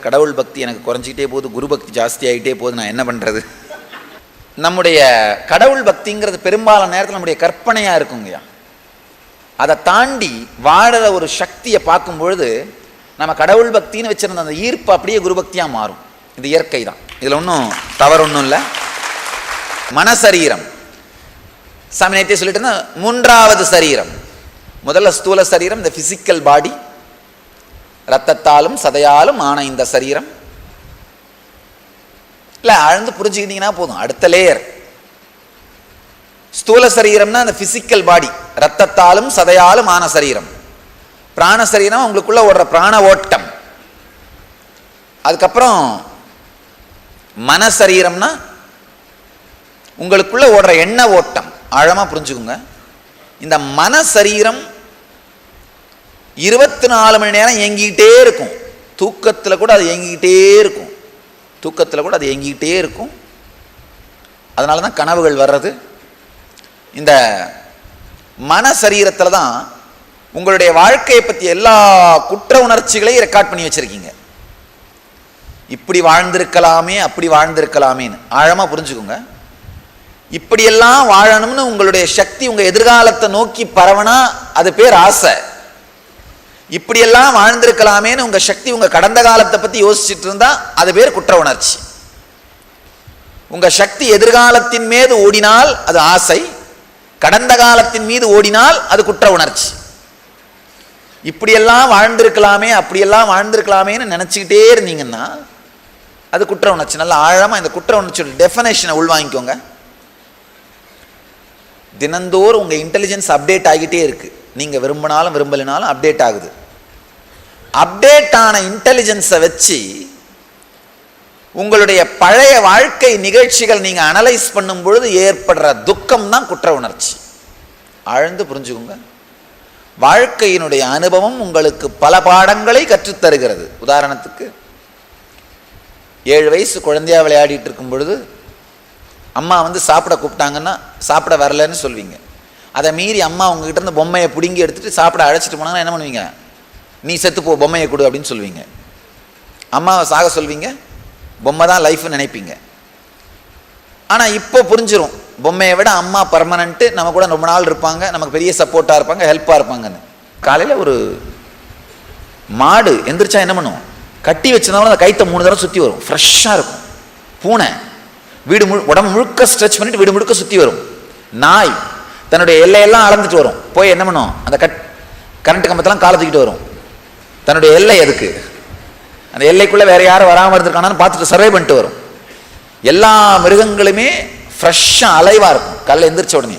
கடவுள் பக்தி எனக்கு குறைஞ்சிக்கிட்டே போகுது, குரு பக்தி ஜாஸ்தி ஆகிட்டே போகுது, நான் என்ன பண்ணுறது? நம்முடைய கடவுள் பக்திங்கிறது பெரும்பாலான நேரத்தில் நம்முடைய கற்பனையாக இருக்குங்கய்யா. அதை தாண்டி வாழற ஒரு சக்தியை பார்க்கும்பொழுது நம்ம கடவுள் பக்தின்னு வச்சிருந்த அந்த ஈர்ப்பு அப்படியே குரு பக்தியாக மாறும். இது இயற்கை தான், இதில் ஒன்றும் தவறு ஒன்றும் இல்லை. மனசரீரம் சாமி நேற்றே சொல்லிட்டு, மூன்றாவது சரீரம். முதல்ல ஸ்தூல சரீரம், இந்த பிசிக்கல் பாடி, ரத்தத்தாலும் சதையாலும் ஆன இந்த சரீரம். இல்லை, ஆழ்ந்து புரிஞ்சுக்கிட்டீங்கன்னா போதும். அடுத்த லேயர் ஸ்தூல சரீரம்னா அந்த பிசிக்கல் பாடி, ரத்தத்தாலும் சதையாலும் ஆன சரீரம். பிராண சரீரம் உங்களுக்குள்ள ஓடுற பிராண ஓட்டம். அதுக்கப்புறம் மனசரீரம்னா உங்களுக்குள்ள ஓடுற எண்ண ஓட்டம். ஆழமா புரிஞ்சுக்குங்க. இந்த மனசரீரம் 24 மணி நேரம் இயங்கிக்கிட்டே இருக்கும். தூக்கத்தில் கூட அது இயங்கிக்கிட்டே இருக்கும். அதனால தான் கனவுகள் வர்றது. இந்த மன சரீரத்தில் தான் உங்களுடைய வாழ்க்கையை பற்றி எல்லா குற்ற உணர்ச்சிகளையும் ரெக்கார்ட் பண்ணி வச்சிருக்கீங்க. இப்படி வாழ்ந்திருக்கலாமே, அப்படி வாழ்ந்திருக்கலாமேன்னு ஆழமாக புரிஞ்சுக்கோங்க. இப்படியெல்லாம் வாழணும்னு உங்களுடைய சக்தி உங்கள் எதிர்காலத்தை நோக்கி பரவனா அது பேர் ஆசை. இப்படியெல்லாம் வாழ்ந்திருக்கலாமேன்னு உங்கள் சக்தி உங்கள் கடந்த காலத்தை பற்றி யோசிச்சுட்டு இருந்தா அது பேர் குற்ற உணர்ச்சி. உங்கள் சக்தி எதிர்காலத்தின் மீது ஓடினால் அது ஆசை, கடந்த காலத்தின் மீது ஓடினால் அது குற்ற உணர்ச்சி. இப்படியெல்லாம் வாழ்ந்திருக்கலாமே, அப்படியெல்லாம் வாழ்ந்திருக்கலாமேன்னு நினச்சிக்கிட்டே இருந்தீங்கன்னா அது குற்ற உணர்ச்சி. நல்லா ஆழமாக இந்த குற்ற உணர்ச்சியோட டெஃபினேஷனை உள்வாங்கிக்கோங்க. தினந்தோறும் உங்கள் இன்டெலிஜென்ஸ் அப்டேட் ஆகிட்டே இருக்கு. நீங்கள் விரும்பினாலும் விரும்பலினாலும் அப்டேட் ஆகுது. அப்டேட் ஆன இன்டெலிஜென்ஸை வச்சு உங்களுடைய பழைய வாழ்க்கை நிகழ்ச்சிகள் நீங்கள் அனலைஸ் பண்ணும் பொழுது ஏற்படுற துக்கம் தான் குற்ற உணர்ச்சி. ஆழ்ந்து புரிஞ்சுக்கோங்க. வாழ்க்கையினுடைய அனுபவம் உங்களுக்கு பல பாடங்களை கற்றுத்தருகிறது. உதாரணத்துக்கு 7 வயசு குழந்தையா விளையாடிட்டு இருக்கும் பொழுது அம்மா சாப்பிட கூப்பிட்டாங்கன்னா சாப்பிட வரலன்னு சொல்வீங்க. அதை மீறி அம்மா உங்ககிட்ட இருந்து பொம்மையை பிடுங்கி எடுத்துட்டு சாப்பிட அழைச்சிட்டு போனாங்கன்னா என்ன பண்ணுவீங்க? நீ செத்து போ, பொம்மையை கொடு அப்படின்னு சொல்லுவீங்க. அம்மாவை சாக சொல்வீங்க, பொம்மை தான் லைஃப்னு நினைப்பீங்க. ஆனால் இப்போ புரிஞ்சிடும், பொம்மையை விட அம்மா பர்மனண்ட்டு, நம்ம கூட ரொம்ப நாள் இருப்பாங்க, நமக்கு பெரிய சப்போர்ட்டாக இருப்பாங்க, ஹெல்ப்பாக இருப்பாங்கன்னு. காலையில் ஒரு மாடு எந்திரிச்சா என்ன பண்ணும்? கட்டி வச்சிருந்தாலும் அந்த கைத்தை 3 தடவை சுற்றி வரும், ஃப்ரெஷ்ஷாக இருக்கும். பூனை வீடு உடம்பு முழுக்க ஸ்ட்ரெச் பண்ணிட்டு வீடு முழுக்க சுற்றி வரும். நாய் தன்னுடைய எல்லையெல்லாம் அளந்துட்டு வரும். போய் என்ன பண்ணும்? அந்த கரண்ட் கம்பத்தெல்லாம் காலை தூக்கிட்டு வரும். தன்னுடைய எல்லை எதுக்கு? அந்த எல்லைக்குள்ளே வேற யாரும் வராமல் இருந்திருக்கானான்னு பார்த்துட்டு சர்வை பண்ணிட்டு வரும். எல்லா மிருகங்களுமே ஃப்ரெஷ்ஷாக அலைவாக இருக்கும் காலையில் எந்திரிச்ச உடனே.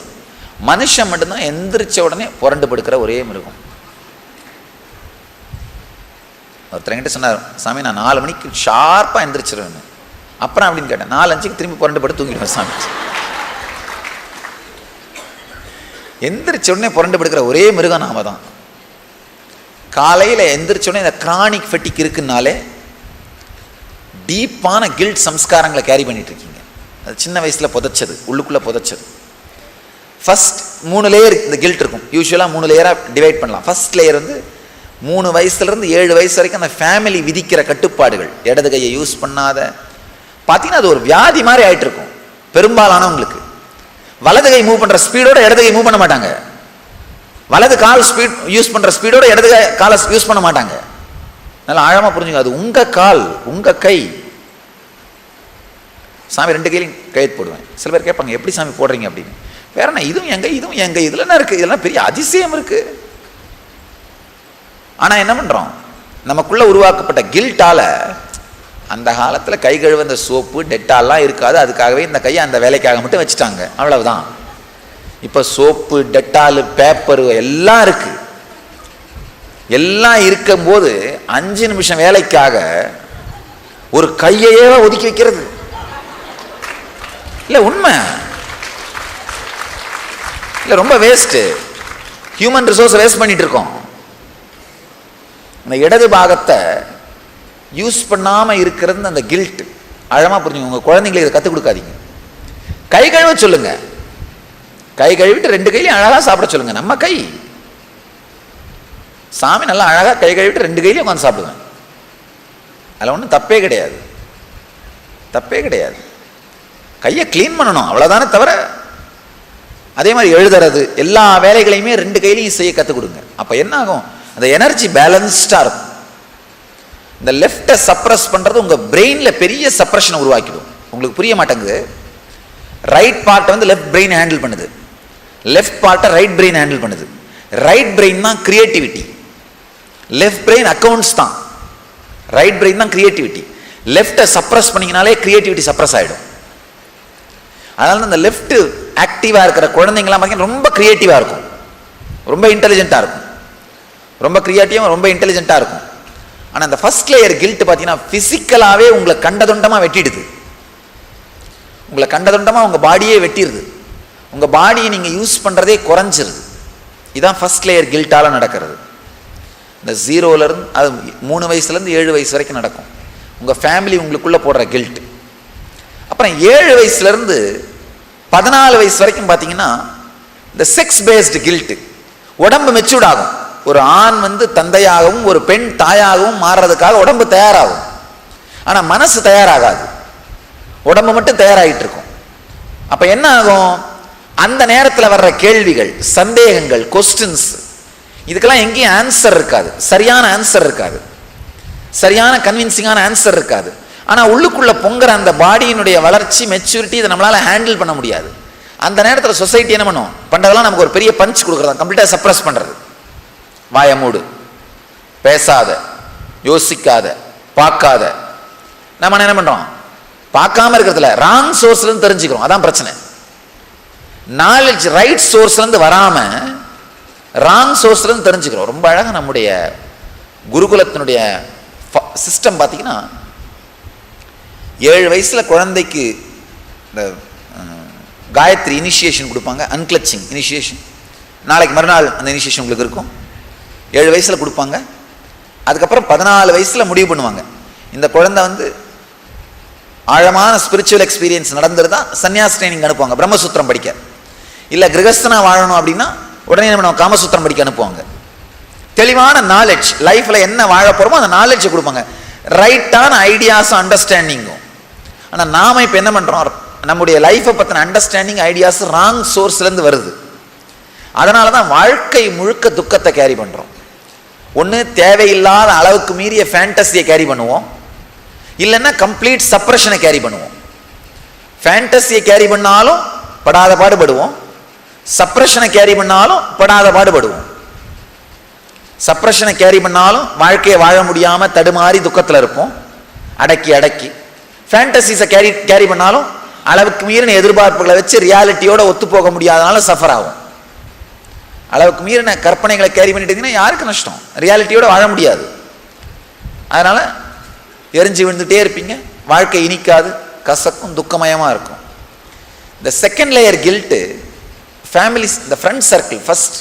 மனுஷன் மட்டும்தான் எந்திரிச்ச உடனே புரண்டு படுக்கிற ஒரே மிருகம். ஒருத்தர் என்கிட்ட சொன்னார், சாமி நான் 4 மணிக்கு ஷார்ப்பாக எந்திரிச்சிருவேன். அப்புறம் அப்படின்னு கேட்டேன். 4-5க்கு திரும்பி புரண்டு படுத்து தூங்கிடுவேன் சாமி. எந்திரிச்ச உடனே புரண்டு படுக்கிற ஒரே மிருகம் நாம தான். காலையில் எந்திரிச்ச உடனே இந்த கிரானிக் ஃபெட்டிக் இருக்குன்னாலே டீப்பான கில்ட் சம்ஸ்காரங்களை கேரி பண்ணிட்டு இருக்கீங்க. அது சின்ன வயசில் புதைச்சது, உள்ளுக்குள்ளே புதைச்சது. ஃபர்ஸ்ட் 3 லேயர் இந்த கில்ட் இருக்கும். யூஸ்வலாக 3 லேயராக டிவைட் பண்ணலாம். ஃபர்ஸ்ட் லேயர் 3 வயசுலேருந்து 7 வயசு வரைக்கும் அந்த ஃபேமிலி விதிக்கிற கட்டுப்பாடுகள். இடது கையை யூஸ் பண்ணாத, பார்த்தீங்கன்னா அது ஒரு வியாதி மாதிரி ஆகிட்டு இருக்கும் பெரும்பாலானவங்களுக்கு. வலது கை மூவ் பண்ணுற ஸ்பீடோட இடது கை மூவ் பண்ண மாட்டாங்க. வலது கால் ஸ்பீட் யூஸ் பண்ணுற ஸ்பீடோட இடது காலை யூஸ் பண்ண மாட்டாங்க. நல்லா ஆழமாக புரிஞ்சுங்க. அது உங்கள் கால், உங்கள் கை. சாமி 2 கையிலையும் கையெழுத்து போடுவேன். சில பேர் கேட்பாங்க, எப்படி சாமி போடுறீங்க அப்படின்னு. வேற என்ன, இதுவும் எங்க இதுவும் எங்க, இதில் என்ன இருக்குது? இதெல்லாம் பெரிய அதிசயம் இருக்குது. ஆனால் என்ன பண்ணுறோம்? நமக்குள்ளே உருவாக்கப்பட்ட கில்ட்டால அந்த காலத்தில் கை கழுவ இந்த சோப்பு டெட்டால்லாம் இருக்காது. அதுக்காகவே இந்த கையை அந்த வேலைக்காக மட்டும் வச்சுட்டாங்க, அவ்வளவுதான். இப்போ சோப்பு, டெட்டாலு, பேப்பரு எல்லாம் இருக்கு. எல்லாம் இருக்கும்போது 5 நிமிஷம் வேலைக்காக ஒரு கையையே ஒதுக்கி வைக்கிறது இல்லை, உண்மை இல்லை, ரொம்ப வேஸ்ட். ஹியூமன் ரிசோர்ஸ் வேஸ்ட் பண்ணிட்டு இருக்கோம். இந்த இடது பாகத்தை யூஸ் பண்ணாமல் இருக்கிறது அந்த கில்ட். ஆழமாக புரிஞ்சுங்க. உங்கள் குழந்தைங்களுக்கு இதை கற்றுக் கொடுக்காதீங்க. கை கழுவ சொல்லுங்க. கை கழுவிட்டு 2 கையிலையும் அழகாக சாப்பிட சொல்லுங்க. நம்ம கை சாமி நல்லா அழகாக கை கழுவிட்டு 2 கையிலையும் உட்காந்து சாப்பிடுவேன். அதில் ஒன்றும் தப்பே கிடையாது, தப்பே கிடையாது. கையை க்ளீன் பண்ணணும் அவ்வளோதானே தவிர. அதே மாதிரி எழுதுறது, எல்லா வேலைகளையுமே 2 கையிலையும் செய்ய கற்றுக் கொடுங்க. அப்போ என்ன ஆகும், அந்த எனர்ஜி பேலன்ஸ்டாக இருக்கும். இந்த லெஃப்டை சப்ரஸ் பண்ணுறது உங்கள் பிரெயினில் பெரிய சப்ரஷனை உருவாக்கிடும். உங்களுக்கு புரிய மாட்டேங்குது. ரைட் பார்ட்டை வந்து லெஃப்ட் பிரெயின் ஹேண்டில் பண்ணுது, லெஃப்ட் பார்ட்டை ரைட் பிரெயின் ஹேண்டில் பண்ணுது. ரைட் பிரெயின் தான் கிரியேட்டிவிட்டி, லெஃப்ட் பிரெயின் அக்கௌண்ட்ஸ் தான். ரைட் பிரெயின் தான் கிரியேட்டிவிட்டி. லெஃப்டை சப்ரஸ் பண்ணிங்கனாலே கிரியேட்டிவிட்டி சப்ரஸ் ஆகிடும். அதனால தான் இந்த லெஃப்ட் ஆக்டிவாக இருக்கிற குழந்தைங்களாம் பார்த்தீங்கன்னா ரொம்ப கிரியேட்டிவாக இருக்கும், ரொம்ப இன்டெலிஜென்ட்டாக இருக்கும், ரொம்ப கிரியேட்டிவாக ரொம்ப இன்டெலிஜென்ட்டாக இருக்கும். ஆனால் அந்த ஃபர்ஸ்ட் லேயர் கில்ட் பார்த்தீங்கன்னா ஃபிசிக்கலாகவே உங்களை கண்டதுண்டமாக வெட்டிடுது. உங்களை கண்டதுண்டமாக உங்கள் பாடியே வெட்டிடுது. உங்கள் பாடியை நீங்கள் யூஸ் பண்ணுறதே குறைஞ்சிருது. இதுதான் ஃபர்ஸ்ட் லேயர் கில்ட்டால் நடக்கிறது. இந்த 0லேருந்து அது 3 வயசுலேருந்து 7 வயசு வரைக்கும் நடக்கும். உங்கள் ஃபேமிலி உங்களுக்குள்ளே போடுற கில்ட். அப்புறம் 7 வயசுலேருந்து 14 வயசு வரைக்கும் பார்த்தீங்கன்னா இந்த செக்ஸ் பேஸ்டு கில்ட்டு. உடம்பு மெச்சூர்ட் ஆகும். ஒரு ஆண் வந்து தந்தையாகவும் ஒரு பெண் தாயாகவும் மாறுறதுக்காக உடம்பு தயாராகும். ஆனால் மனசு தயாராகாது, உடம்பு மட்டும் தயாராகிட்டு இருக்கும். அப்போ என்ன ஆகும், அந்த நேரத்தில் வர்ற கேள்விகள், சந்தேகங்கள், கொஸ்டின்ஸ், இதுக்கெல்லாம் எங்கேயும் ஆன்சர் இருக்காது, சரியான ஆன்சர் இருக்காது, சரியான கன்வின்சிங்கான ஆன்சர் இருக்காது. ஆனால் உள்ளுக்குள்ள பொங்குற அந்த பாடியினுடைய வளர்ச்சி, மெச்சூரிட்டி, இதை நம்மளால் ஹேண்டில் பண்ண முடியாது. அந்த நேரத்தில் சொசைட்டி என்ன பண்ணும், பண்ணுறதெல்லாம் நமக்கு ஒரு பெரிய பஞ்ச் கொடுக்குறதா, கம்ப்ளீட்டாக சப்ரஸ் பண்ணுறது. வாய மூடு, பேசாத, யோசிக்காத, பார்க்காத. நம்ம என்ன பண்ணுறோம், பார்க்காம இருக்கிறதுல ராங் சோர்ஸ்லேருந்து தெரிஞ்சுக்கிறோம். அதான் பிரச்சனை. நாலேஜ் ரைட் சோர்ஸ்லேருந்து வராமல் ராங் சோர்ஸ்லேருந்து தெரிஞ்சுக்கிறோம். ரொம்ப அழகாக நம்முடைய குருகுலத்தினுடைய சிஸ்டம் பார்த்தீங்கன்னா 7 வயசில் குழந்தைக்கு இந்த காயத்ரி இனிஷியேஷன் கொடுப்பாங்க, அன்கிளச்சிங் இனிஷியேஷன். நாளைக்கு மறுநாள் அந்த இனிஷியேஷன் உங்களுக்கு இருக்கும். 7 வயசில் கொடுப்பாங்க. அதுக்கப்புறம் 14 வயசில் முடிவு பண்ணுவாங்க. இந்த குழந்தை வந்து ஆழமான ஸ்பிரிச்சுவல் எக்ஸ்பீரியன்ஸ் நடந்துருதா சன்னியாஸ் ட்ரைனிங் அனுப்புவாங்க, பிரம்மசூத்திரம் படிக்க. இல்லை கிரகஸ்தனா வாழணும் அப்படின்னா உடனே என்ன பண்ணுவாங்க, காமசூத்திரம் படிக்க அனுப்புவாங்க. தெளிவான நாலேஜ், லைஃப்பில் என்ன வாழ போகிறோமோ அந்த நாலேஜை கொடுப்பாங்க, ரைட்டான ஐடியாஸும் அண்டர்ஸ்டாண்டிங்கும். ஆனால் நாம் இப்போ என்ன பண்ணுறோம், நம்முடைய லைஃப்பை பற்றின அண்டர்ஸ்டாண்டிங், ஐடியாஸ் ராங் சோர்ஸ்லேருந்து வருது. அதனால தான் வாழ்க்கை முழுக்க துக்கத்தை கேரி பண்ணுறோம். ஒன்று தேவையில்லாத அளவுக்கு மீறிய ஃபேண்டஸியை கேரி பண்ணுவோம், இல்லைன்னா கம்ப்ளீட் சப்ரஷனை கேரி பண்ணுவோம். ஃபேண்டஸியை கேரி பண்ணாலும் படாத பாடுபடுவோம், சப்ரஷனை கேரி பண்ணாலும் படாத பாடுபடுவோம். சப்ரஷனை கேரி பண்ணாலும் வாழ்க்கையை வாழ முடியாமல் தடுமாறி துக்கத்தில் இருப்போம், அடக்கி அடக்கி. ஃபேண்டசிஸை கேரி பண்ணாலும் அளவுக்கு மீறின எதிர்பார்ப்புகளை வச்சு ரியாலிட்டியோட ஒத்து போக முடியாதனால சஃபர் ஆகும். அளவுக்கு மீறின கற்பனைகளை கேரி பண்ணிட்டு இருந்தீங்கன்னா யாருக்கு நஷ்டம், ரியாலிட்டியோட வாழ முடியாது. அதனால எரிஞ்சு விழுந்துட்டே இருப்பீங்க, வாழ்க்கை இனிக்காது, கசக்கும், துக்கமயமாக இருக்கும். இந்த செகண்ட் லேயர் கில்ட்டு ஃபேமிலிஸ், இந்த ஃப்ரெண்ட் சர்க்கிள், ஃபர்ஸ்ட்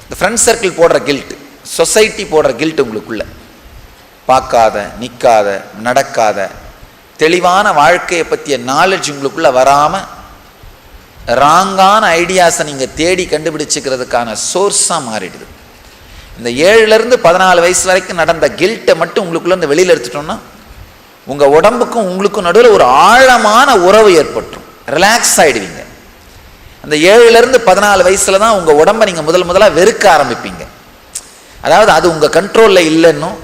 இந்த ஃப்ரெண்ட் சர்க்கிள் போடுற கில்ட், சொசைட்டி போடுற கில்ட் உங்களுக்குள்ள. பார்க்காத, நிற்காத, நடக்காத, தெளிவான வாழ்க்கையை பற்றிய நாலேஜ் உங்களுக்குள்ள வராமல் ராங்கான ஐடியாஸை நீங்கள் தேடி கண்டுபிடிச்சிக்கிறதுக்கான சோர்ஸாக மாறிடுது. இந்த 7லேருந்து 14 வயசு வரைக்கும் நடந்த கில்ட்டை மட்டும் உங்களுக்குள்ளேருந்து வெளியில் எடுத்துட்டோம்னா உங்கள் உடம்புக்கும் உங்களுக்கும் நடுவில் ஒரு ஆழமான உறவு ஏற்பட்டுரும், ரிலாக்ஸ் ஆகிடுவீங்க. அந்த 7லேருந்து 14 வயசில் தான் உங்கள் உடம்பை நீங்கள் முதலாக வெறுக்க ஆரம்பிப்பீங்க. அதாவது அது உங்கள் கண்ட்ரோலில் இல்லைன்னும்,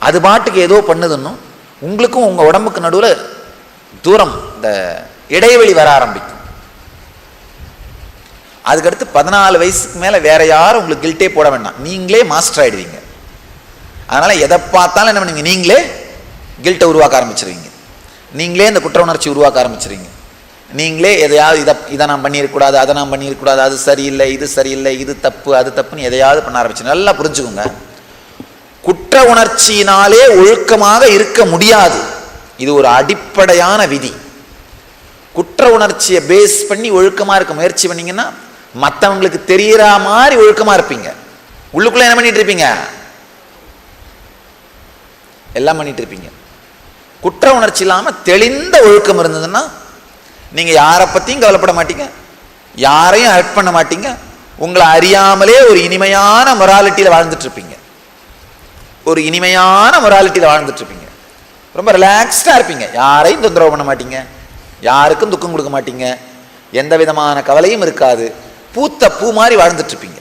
அது பாட்டுக்கு ஏதோ பண்ணுதுன்னும், உங்களுக்கும் உங்கள் உடம்புக்கு நடுவில் தூரம், இந்த இடைவெளி வர ஆரம்பிக்கும். அதுக்கடுத்து 14 வயசுக்கு மேலே வேற யாரும் உங்களுக்கு கில்ட்டே போட வேண்டாம், நீங்களே மாஸ்டர் ஆகிடுவீங்க. அதனால் எதை பார்த்தாலும் என்ன பண்ணுவீங்க, நீங்களே கில்ட்டை உருவாக்க ஆரம்பிச்சிருவீங்க, நீங்களே இந்த குற்ற உணர்ச்சி உருவாக்க ஆரம்பிச்சிருவீங்க. நீங்களே எதையாவது இதை நான் பண்ணியிருக்கூடாது, அதை நான் பண்ணியிருக்கூடாது, அது சரியில்லை, இது சரியில்லை, இது தப்பு, அது தப்புன்னு எதையாவது பண்ண ஆரம்பிச்சு. நல்லா புரிஞ்சுக்கோங்க, குற்ற உணர்ச்சியினாலே ஒழுக்கமாக இருக்க முடியாது. இது ஒரு அடிப்படையான விதி. குற்ற உணர்ச்சியை பேஸ் பண்ணி ஒழுக்கமாக இருக்க முயற்சி பண்ணீங்கன்னா மற்றவங்களுக்கு தெரியற மாதிரி ஒழுக்கமாக இருப்பீங்க. உள்ளுக்குள்ள என்ன பண்ணிட்டு இருப்பீங்க, எல்லாம் பண்ணிட்டு இருப்பீங்க. குற்ற உணர்ச்சி இல்லாமல் தெளிந்த ஒழுக்கம் இருந்ததுன்னா நீங்கள் யாரை பற்றியும் கவலைப்பட மாட்டீங்க, யாரையும் ஹர்ட் பண்ண மாட்டீங்க, உங்களை அறியாமலே ஒரு இனிமையான மொராலிட்டியில் வாழ்ந்துட்டு இருப்பீங்க. ஒரு இனிமையான மொராலிட்டியில் வாழ்ந்துட்டு இருப்பீங்க. ரொம்ப ரிலாக்ஸ்டாக இருப்பீங்க. யாரையும் தொந்தரவு பண்ண மாட்டீங்க, யாருக்கும் துக்கம் கொடுக்க மாட்டீங்க, எந்த விதமான கவலையும் இருக்காது. பூத்த பூ மாதிரி வாழ்ந்துட்டு இருப்பீங்க.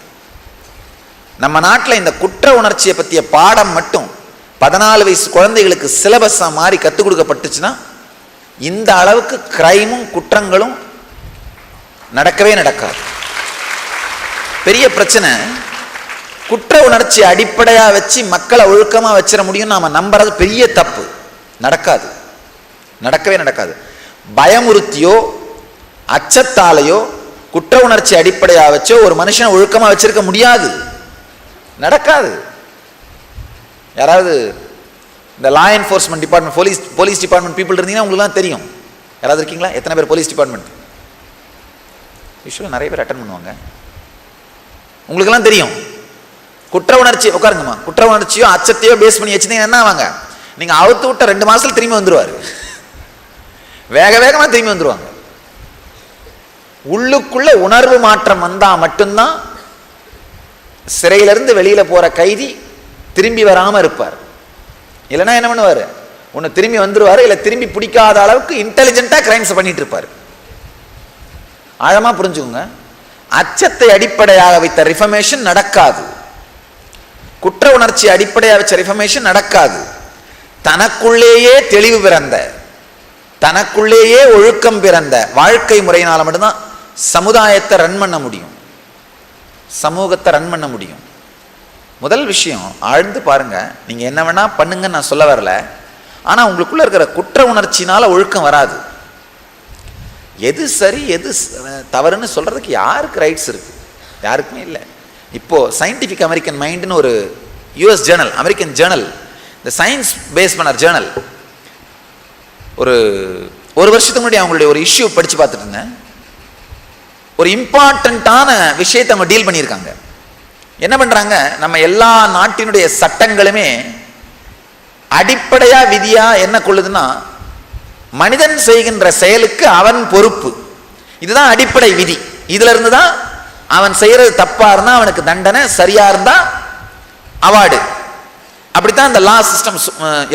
நம்ம நாட்டில் இந்த குற்ற உணர்ச்சியை பற்றிய பாடம் மட்டும் 14 வயசு குழந்தைகளுக்கு சிலபஸாக மாறி கற்றுக் கொடுக்கப்பட்டுச்சுன்னா இந்த அளவுக்கு கிரைமும் குற்றங்களும் நடக்கவே நடக்காது. பெரிய பிரச்சனை குற்ற உணர்ச்சி அடிப்படையாக வச்சு மக்களை ஒழுக்கமாக வச்சிட முடியும் நாம நம்புறது பெரிய தப்பு. நடக்காது, நடக்கவே நடக்காது. பயமுறுத்தியோ அச்சத்தாலேயோ குற்ற உணர்ச்சி அடிப்படையாக வச்சோ ஒரு மனுஷனை ஒழுக்கமாக வச்சிருக்க முடியாது, நடக்காது. யாராவது இந்த லா enforcement department police department people இருந்தீங்கன்னா உங்களுக்குலாம் தெரியும். யாராவது இருக்கீங்களா? எத்தனை பேர் போலீஸ் டிபார்ட்மெண்ட்? யூஸ்வலாக நிறைய பேர் அட்டன் பண்ணுவாங்க. உங்களுக்கெல்லாம் தெரியும். குற்ற உணர்ச்சி உட்காருங்கம்மா, குற்ற உணர்ச்சியோ அச்சத்தையோ பேஸ் பண்ணி வச்சுருந்தீங்கன்னா என்ன ஆவாங்க? நீங்கள் அவுத்து விட்ட 2 மாதத்துல திரும்பி வந்துடுவார். வேக வேகமாக திரும்பி வந்துடுவாங்க. உள்ளுக்குள்ள உணர்வு மாற்றம் வந்தால் மட்டும்தான் சிறையிலிருந்து வெளியில் போகிற கைதி திரும்பி வராமல் இருப்பார். இல்லைன்னா என்ன பண்ணுவார்? ஒன்று திரும்பி வந்துடுவார், இல்லை திரும்பி பிடிக்காத அளவுக்கு இன்டெலிஜென்ட்டாக கிரைம்ஸ் பண்ணிட்டு இருப்பார். ஆழமாக புரிஞ்சுக்கோங்க. அச்சத்தை அடிப்படையாக வைத்த ரிஃபர்மேஷன் நடக்காது. குற்ற உணர்ச்சி அடிப்படையாக வச்ச ரிஃபர்மேஷன் நடக்காது. தனக்குள்ளேயே தெளிவு பிறந்த, தனக்குள்ளேயே ஒழுக்கம் பிறந்த வாழ்க்கை முறையினால மட்டும்தான் சமுதாயத்தை ரன் பண்ண முடியும், சமூகத்தை ரன் பண்ண முடியும். முதல் விஷயம் ஆழ்ந்து பாருங்க. நீங்க என்ன வேணா பண்ணுங்கன்னு நான் சொல்ல வரல, ஆனா உங்களுக்குள்ள இருக்கிற குற்ற உணர்ச்சினால ஒழுக்கம் வராது. எது சரி எது தவறுன்னு சொல்றதுக்கு யாருக்கு ரைட்ஸ் இருக்கு? யாருக்குமே இல்லை. இப்போ சயின்டிஃபிக் அமெரிக்கன் மைண்டுன்னு ஒரு யூஎஸ் ஜேர்னல், அமெரிக்கன் ஜேர்னல், இந்த சயின்ஸ் பேஸ் பண்ண ஜேர்னல், ஒரு வருஷத்துக்கு முன்னாடி அவங்களுடைய ஒரு இஷ்யூ படிச்சு பார்த்துட்டு இருந்தேன். ஒரு இம்பார்ட்டண்ட்டான விஷயத்தை அவங்க டீல் பண்ணியிருக்காங்க. என்ன பண்றாங்க? நம்ம எல்லா நாட்டினுடைய சட்டங்களுமே அடிப்படையா விதியா என்ன கொள்ளுதுன்னா, மனிதன் செய்கின்ற செயலுக்கு அவன் பொறுப்பு. இதுதான் அடிப்படை விதி. இதுல இருந்து தான் அவன் செய்யறது தப்பா இருந்தா அவனுக்கு தண்டனை, சரியா இருந்தா அவார்டு. அப்படித்தான் இந்த லா சிஸ்டம்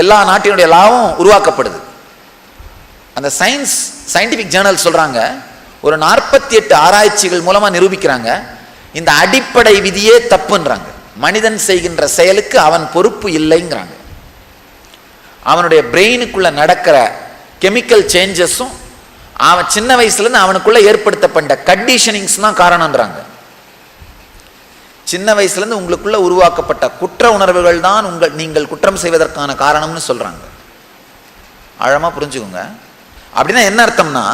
எல்லா நாட்டினுடைய லாவும் உருவாக்கப்படுது. அந்த சயின்டிபிக் ஜேர்னல் சொல்றாங்க, ஒரு 48 ஆராய்ச்சிகள் மூலமா நிரூபிக்கிறாங்க இந்த அடிப்படை விதியே தப்புன்றாங்க. மனிதன் செய்கின்ற செயலுக்கு அவன் பொறுப்பு இல்லைங்கிறாங்க. அவனுடைய பிரெயினுக்குள்ள நடக்கிற கெமிக்கல் சேஞ்சஸும் அவன் சின்ன வயசுல இருந்து அவனுக்குள்ள ஏற்படுத்தப்பட்ட கண்டிஷனிங்ஸ் தான் காரணம்ன்றாங்க. சின்ன வயசுல இருந்து உங்களுக்குள்ள உருவாக்கப்பட்ட குற்ற உணர்வுகள் தான் நீங்கள் குற்றம் செய்வதற்கான காரணம்னு சொல்றாங்க. ஆழமா புரிஞ்சுக்கோங்க. அப்படின்னா என்ன அர்த்தம்னா,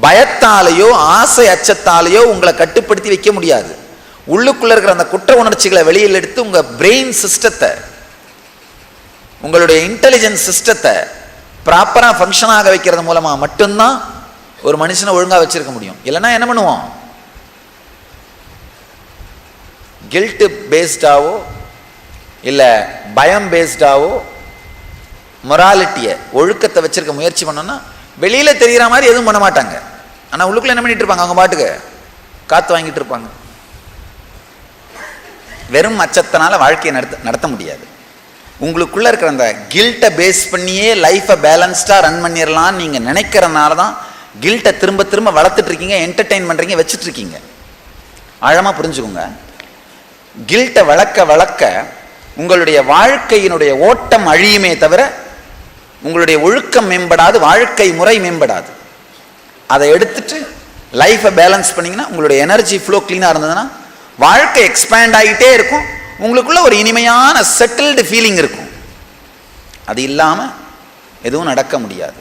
பயத்தாலேயோ ஆசை அச்சத்தாலேயோ உங்களை கட்டுப்படுத்தி வைக்க முடியாது. உள்ளுக்குள்ள இருக்கிற அந்த குற்ற உணர்ச்சிகளை வெளியில் எடுத்து உங்க பிரெயின் சிஸ்டத்தை, உங்களுடைய இன்டெலிஜென்ஸ் சிஸ்டத்தை ப்ராப்பரா ஃபங்க்ஷன் ஆக வைக்கிறது மூலமா மட்டும்தான் ஒரு மனுஷனை ஒழுங்கா வச்சிருக்க முடியும். இல்லைன்னா என்ன பண்ணுவோம்? கில்ட் பேஸ்டாவோ இல்ல பயம் பேஸ்டாவோ மொராலிட்டியை, ஒழுக்கத்தை வச்சிருக்க முயற்சி பண்ணோம்னா வெளியில தெரிகிற மாதிரி எதுவும் பண்ண மாட்டாங்க. ஆனா உள்ளுக்குள்ள என்ன பண்ணிட்டு இருப்பாங்க? அவங்க பாட்டுக்கு காத்து வாங்கிட்டு இருப்பாங்க. வெறும் அச்சத்தினால வாழ்க்கையை நடத்த முடியாது. உங்களுக்குள்ள இருக்கிற அந்த கில்ட்டை பேஸ் பண்ணியே லைஃபை பேலன்ஸ்டா ரன் பண்ணிடலாம் நீங்க நினைக்கிறதுனால தான் கில்ட்டை திரும்ப திரும்ப வளர்த்துட்டு இருக்கீங்க, என்டர்டெயின் பண்றீங்க, வச்சுட்டு இருக்கீங்க. ஆழமா புரிஞ்சுக்கோங்க. கில்ட்டை வளர்க்க வளர்க்க உங்களுடைய வாழ்க்கையினுடைய ஓட்டம் அழியுமே தவிர உங்களுடைய ஒழுக்கம் மேம்படாது, வாழ்க்கை முறை மேம்படாது. அதை எடுத்துட்டு லைஃபை பேலன்ஸ் பண்ணீங்கன்னா, உங்களுடைய எனர்ஜி ஃப்ளோ கிளீனாக இருந்ததுன்னா வாழ்க்கை எக்ஸ்பேண்ட் ஆகிட்டே இருக்கும். உங்களுக்குள்ள ஒரு இனிமையான செட்டில்டு ஃபீலிங் இருக்கும். அது இல்லாமல் எதுவும் நடக்க முடியாது.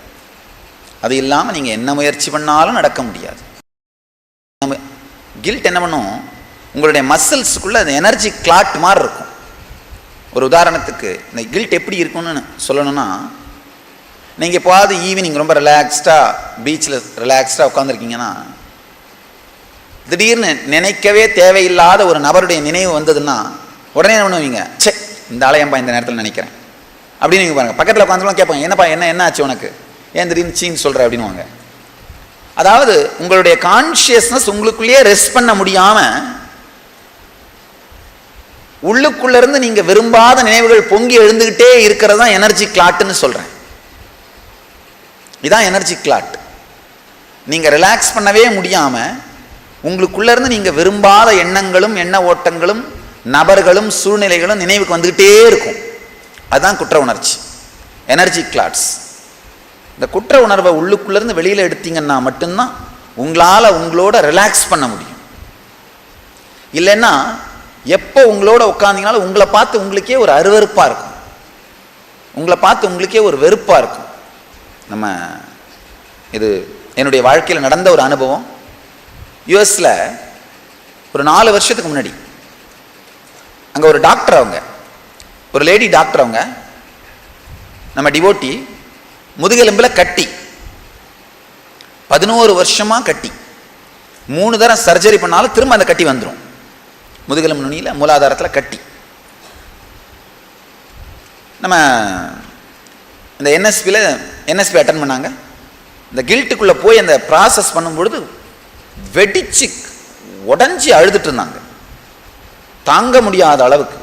அது இல்லாமல் நீங்கள் என்ன முயற்சி பண்ணாலும் நடக்க முடியாது. கில்ட் என்ன பண்ணும்? உங்களுடைய மசில்ஸுக்குள்ள அந்த எனர்ஜி கிளாட் மாதிரி இருக்கும். ஒரு உதாரணத்துக்கு இந்த கில்ட் எப்படி இருக்கும்னு சொல்லணும்னா, நீங்கள் எப்போது ஈவினிங் ரொம்ப ரிலாக்ஸ்டாக பீச்சில் ரிலாக்ஸ்டாக உட்காந்துருக்கீங்கன்னா, திடீர்னு நினைக்கவே தேவையில்லாத ஒரு நபருடைய நினைவு வந்ததுன்னா உடனே என்ன பண்ணுவீங்க? சே, இந்த ஆலயம்பா இந்த நேரத்தில் நினைக்கிறேன் அப்படின்னு நீங்கள் பாருங்கள். பக்கத்தில் உட்காந்துலாம் கேட்பாங்க, என்னப்பா என்ன ஆச்சு உனக்கு, ஏன் திடீர்னு சீன்னு சொல்கிற அப்படின்னுவாங்க. அதாவது உங்களுடைய கான்ஷியஸ்னஸ் உங்களுக்குள்ளேயே ரெஸ்ட் பண்ண முடியாமல் உள்ளுக்குள்ள இருந்து நீங்க விரும்பாத நினைவுகள் பொங்கி எழுந்துகிட்டே இருக்கிறது தான் எனர்ஜி கிளாட்னு சொல்றேன். இதான் எனர்ஜி கிளாட். நீங்க ரிலாக்ஸ் பண்ணவே முடியாம உங்களுக்குள்ள இருந்து நீங்க விரும்பாத எண்ணங்களும் எண்ண ஓட்டங்களும் நபர்களும் சூழ்நிலைகளும் நினைவுக்கு வந்துகிட்டே இருக்கும். அதுதான் குற்ற உணர்ச்சி, எனர்ஜி கிளாட்ஸ். இந்த குற்ற உணர்வை உள்ளுக்குள்ள இருந்து வெளியில எடுத்தீங்கன்னா மட்டும்தான் உங்களால உங்களோட ரிலாக்ஸ் பண்ண முடியும். இல்லைன்னா எப்போ உங்களோட உட்கார்ந்தீங்கனாலும் உங்களை பார்த்து உங்களுக்கே ஒரு அருவருப்பா இருக்கும், உங்களை பார்த்து உங்களுக்கே ஒரு வெறுப்பா இருக்கும். நம்ம இது என்னுடைய வாழ்க்கையில் நடந்த ஒரு அனுபவம். யுஎஸ்ல ஒரு 4 வருஷத்துக்கு முன்னாடி அங்க ஒரு டாக்டர், அவங்க ஒரு லேடி டாக்டர், அவங்க நம்ம டிவோட்டி, முதுகெலும்புல கட்டி 11 வருஷமா கட்டி, 3 தடவை சர்ஜரி பண்ணாலும் திரும்ப அந்த கட்டி வந்துடும். முதுகெலும்பு நுனியில மூலாதாரத்தில் கட்டி. நம்ம இந்த என்எஸ்பி அட்டன் பண்ணாங்க. இந்த கில்ட்டுக்குள்ள போய் அந்த ப்ராசஸ் பண்ணும்பொழுது வெடிச்சு உடஞ்சி அழுதுட்டு இருந்தாங்க, தாங்க முடியாத அளவுக்கு.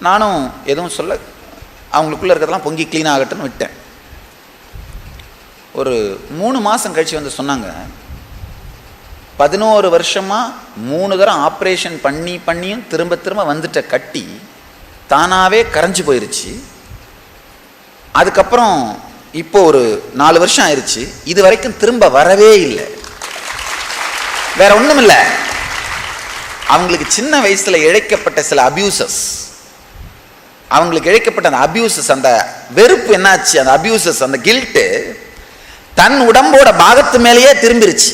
நானும் எதுவும் சொல்ல, அவங்களுக்குள்ள இருக்கிறதெல்லாம் பொங்கி கிளீன் ஆகட்டும்னு விட்டேன். ஒரு 3 மாதம் கழிச்சு வந்து சொன்னாங்க, 11 வருஷமா 3 தடவை ஆப்ரேஷன் பண்ணியும் திரும்ப திரும்ப வந்துட்ட கட்டி தானாவே கரைஞ்சு போயிருச்சு. அதுக்கப்புறம் இப்போ ஒரு 4 வருஷம் ஆயிடுச்சு, இது வரைக்கும் திரும்ப வரவே இல்லை. வேற ஒண்ணும் இல்லை, அவங்களுக்கு சின்ன வயசுல இழைக்கப்பட்ட சில அபியூசஸ், அவங்களுக்கு இழைக்கப்பட்ட அந்த அபியூசஸ், அந்த வெறுப்பு என்னாச்சு, அந்த அபியூசஸ், அந்த கில்ட்டு தன் உடம்போட பாகத்து மேலேயே திரும்பிருச்சு.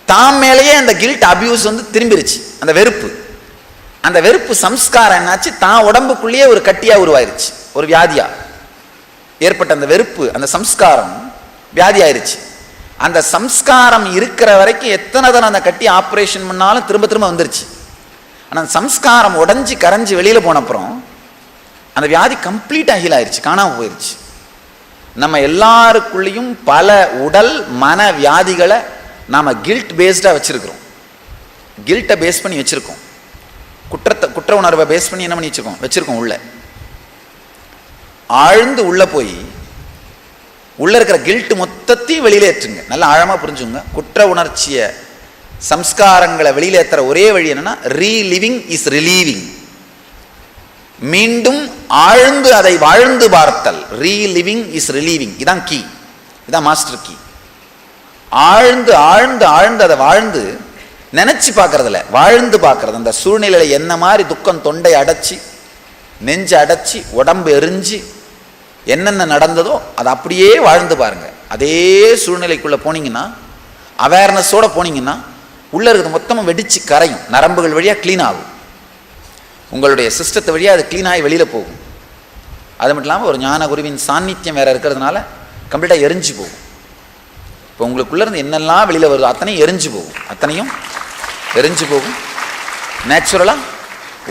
தாம் மேலேயே அந்த கில்ட் அபியூஸ் வந்து திரும்பிருச்சு. அந்த வெறுப்பு சம்ஸ்காரம் என்னாச்சு, தான் உடம்புக்குள்ளேயே ஒரு கட்டியா உருவாயிருச்சு, ஒரு வியாதியா ஏற்பட்ட அந்த வெறுப்பு, அந்த சம்ஸ்காரம் வியாதி ஆயிருச்சு. அந்த சம்ஸ்காரம் இருக்கிற வரைக்கும் எத்தனை தடவை அந்த கட்டி ஆப்ரேஷன் பண்ணாலும் திரும்ப திரும்ப வந்துருச்சு. ஆனால் அந்த சம்ஸ்காரம் உடஞ்சி கரைஞ்சி வெளியில போனப்புறம் அந்த வியாதி கம்ப்ளீட்டா ஹீல் ஆயிருச்சு, காணாம போயிருச்சு. நம்ம எல்லாருக்குள்ளேயும் பல உடல் மன வியாதிகளை நாம கில்ட் பேஸ்டா வச்சிருக்கிறோம், கில்ட்டை பேஸ் பண்ணி வச்சிருக்கோம், குற்ற உணர்வை பேஸ் பண்ணி என்ன பண்ணி வச்சிருக்கோம். உள்ள ஆழ்ந்து உள்ள போய் உள்ள இருக்கிற கில்ட் மொத்தத்தையும் வெளியில ஏற்றுங்க. நல்லா ஆழமா புரிஞ்சுங்க. குற்ற உணர்ச்சிய சம்ஸ்காரங்களை வெளியில ஏற்றுற ஒரே வழி என்னன்னா ரீலிவிங் இஸ் ரிலீவிங். மீண்டும் ஆழ்ந்து அதை வாழ்ந்து பார்த்தல். ரீலிவிங் இஸ் ரிலீவிங், இதான் கீ, இதான் மாஸ்டர் கீ. ஆழ்ந்து ஆழ்ந்து ஆழ்ந்து அதை வாழ்ந்து நினைச்சு பார்க்கறதுல வாழ்ந்து பார்க்கறது. அந்த சூழ்நிலையில என்ன மாதிரி துக்கம் தொண்டை அடைச்சி நெஞ்சு அடைச்சி உடம்பு எரிஞ்சு என்னென்ன நடந்ததோ அதை அப்படியே வாழ்ந்து பாருங்க. அதே சூழ்நிலைக்குள்ள போனீங்கன்னா, அவேர்னஸோட போனீங்கன்னா, உள்ள இருக்கிறது மொத்தமும் வெடிச்சு கரையும், நரம்புகள் வழியா கிளீன் ஆகும், உங்களுடைய சிஸ்டத்தை வழியா அது கிளீன் ஆகி வெளியில போகும். அது மட்டும் இல்லாமல் ஒரு ஞான குருவின் சாநித்தியம் வேற இருக்கிறதுனால கம்ப்ளீட்டா எரிஞ்சு போகும். இப்போ உங்களுக்குள்ள இருந்து என்னெல்லாம் வெளியில வருதோ அத்தனையும் எரிஞ்சு போகும். நேச்சுரலா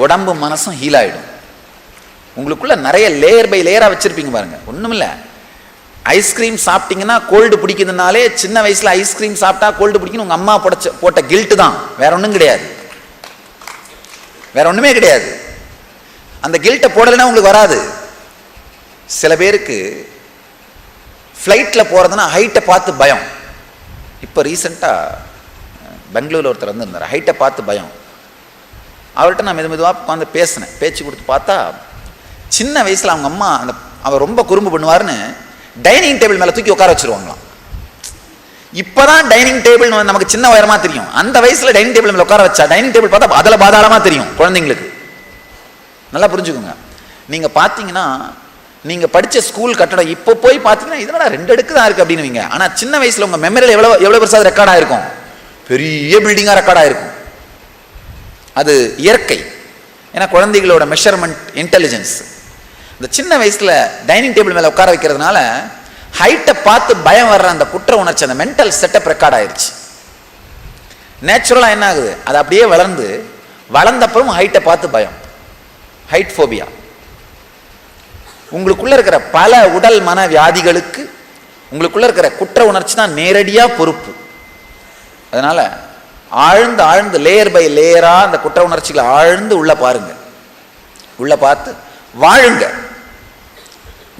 உடம்பு மனசும் ஹீல் ஆயிடும். உங்களுக்குள்ள நிறைய லேயர் பை லேயரா வச்சிருப்பீங்க பாருங்க. ஒண்ணுமில்ல, ஐஸ்கிரீம் சாப்பிட்டீங்கன்னா கோல்டு பிடிக்குதுனாலே சின்ன வயசுல ஐஸ்கிரீம் சாப்பிட்டா கோல்டு பிடிக்கும் உங்க அம்மா போட்ட கில்ட் தான், வேற ஒண்ணும் கிடையாது, வேற ஒண்ணுமே கிடையாது. அந்த கில்ட்டை போடலைன்னா உங்களுக்கு வராது. சில பேருக்கு ஃப்ளைட்ல போறதுன்னா ஹைட்டை பார்த்து பயம். இப்போ ரீசெண்டா பெங்களூர்ல ஒருத்தர் வந்திருந்தார், ஹைட்டை பார்த்து பயம். அவர்கிட்ட நான் மெதுவாக உட்காந்து பேசினேன். பேச்சு கொடுத்து பார்த்தா சின்ன வயசுல அவங்க அம்மா அவர் ரொம்ப குறும்பு பண்ணுவாருன்னு டைனிங் டேபிள் மேல தூக்கி உட்கார வச்சிருவாங்களாம். இப்பதான் டைனிங் டேபிள் நமக்கு சின்ன உயரமா தெரியும். அந்த வயசுல டைனிங் டேபிள் மேல உட்கார வச்சா டைனிங் டேபிள் பார்த்தா அதில் பாதாளமா தெரியும் குழந்தைங்களுக்கு. நல்லா புரிஞ்சுக்கோங்க. நீங்க பாத்தீங்கன்னா, நீங்க படிச்ச ஸ்கூல் கட்டடம் இப்போ போய் பாத்தீங்கன்னா இதனால 2 அடுக்கு தான் இருக்கு அப்படின்னு. ஆனா சின்ன வயசுல உங்க மெமரியில் எவ்வளவு பெருசா ரெக்கார்ட் ஆயிருக்கும், பெரிய பில்டிங்கா ரெக்கார்ட் ஆயிருக்கும். அது இயற்கை. ஏன்னா குழந்தைகளோட மெஷர்மெண்ட் இன்டெலிஜென்ஸ் இந்த சின்ன வயசுல டைனிங் டேபிள் மேல உட்கார வைக்கிறதுனால ஹைட்டை பார்த்து பயம் வர்ற அந்த குற்ற உணர்ச்சி, அந்த மென்டல் செட்டப் ரெக்கார்ட் ஆயிருச்சு. நேச்சுரலா என்ன ஆகுது, அது அப்படியே வளர்ந்தப்புறம் ஹைட்டை பார்த்து பயம், ஹைட் ஃபோபியா. உங்களுக்குள்ள இருக்கிற பல உடல் மன வியாதிகளுக்கு உங்களுக்குள்ள இருக்கிற குற்ற உணர்ச்சி தான் நேரடியா பொறுப்பு. அதனால ஆழ்ந்து ஆழ்ந்து லேயர் பை லேயரா அந்த குற்ற உணர்ச்சிகளை ஆழ்ந்து உள்ள பாருங்க, உள்ள பார்த்து வாழுங்க.